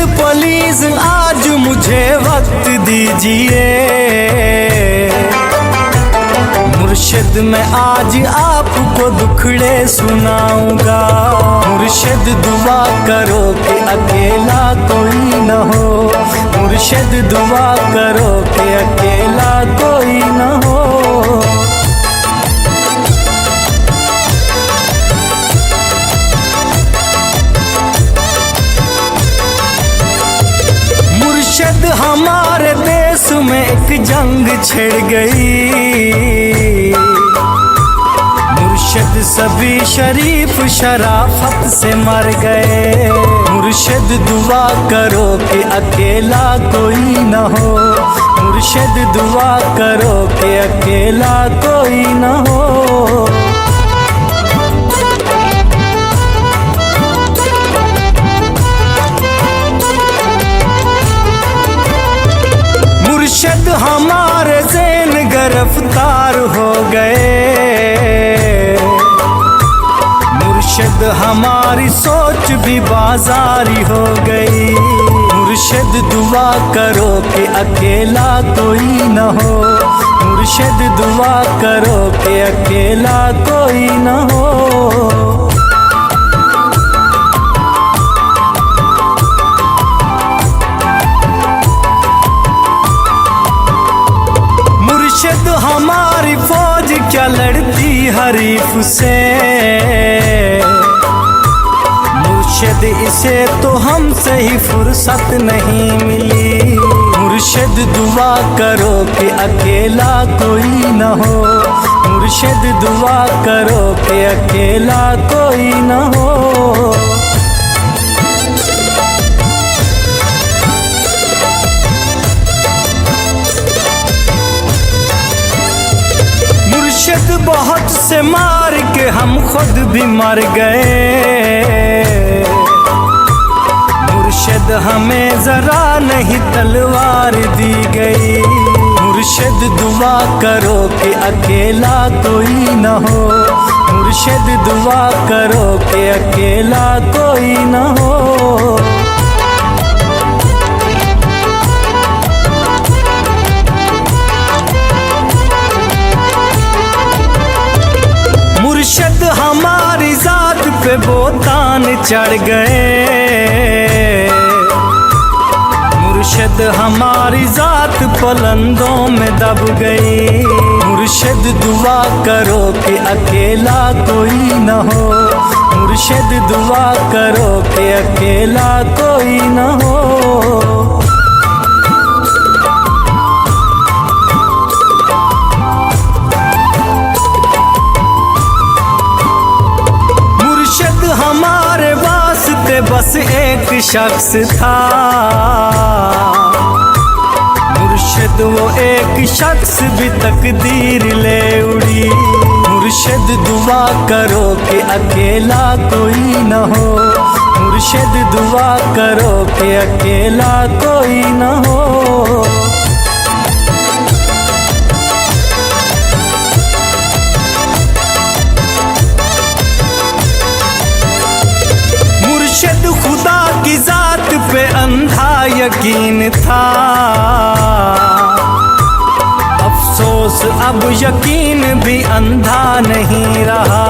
Please आज मुझे वक्त दीजिए। मुर्शिद मैं आज आपको दुखड़े सुनाऊंगा। मुर्शिद दुआ करो कि अकेला कोई न हो। मुर्शिद दुआ करो कि अकेला कोई न हो। मुर्शिद हमारे देश में एक जंग छिड़ गई। मुर्शिद सभी शरीफ शराफत से मर गए। मुर्शिद दुआ करो कि अकेला कोई न हो। मुर्शिद दुआ करो कि अकेला कोई न हो। मुर्शिद हमारे ज़ैन गिरफ्तार हो गए। मुर्शिद हमारी सोच भी बाजारी हो गई। मुर्शिद दुआ करो कि अकेला कोई न हो। मुर्शिद दुआ करो कि अकेला कोई न हो। मुर्शिद हमारी फौज क्या लड़ती हरीफ से। मुर्शिद इसे तो हमसे ही फुर्सत नहीं मिली। मुर्शिद दुआ करो कि अकेला कोई न हो। मुर्शिद दुआ करो कि अकेला कोई न हो। मुर्शिद बहुत से मार के हम खुद भी मर गए। मुर्शिद हमें जरा नहीं तलवार दी गई। मुर्शिद दुआ करो कि अकेला कोई न हो। मुर्शिद दुआ करो कि अकेला कोई न हो। मुर्शिद हमारी जात पे बोतान चढ़ गए। मुर्शिद हमारी जात बुलंदों में दब गई। मुर्शिद दुआ करो कि अकेला कोई न हो। मुर्शिद दुआ करो कि अकेला कोई न हो। हमारे वास्ते बस एक शख्स था। मुर्शिद वो एक शख्स भी तकदीर ले उड़ी। मुर्शिद दुआ करो कि अकेला कोई न हो। मुर्शिद दुआ करो कि अकेला कोई न हो। मुर्शिद खुदा की जात पे अंधा यकीन था। अफसोस अब यकीन भी अंधा नहीं रहा।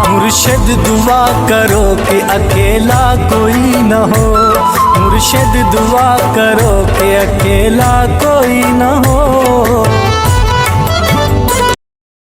मुर्शिद दुआ करो कि अकेला कोई न हो। मुर्शिद दुआ करो कि अकेला कोई न हो।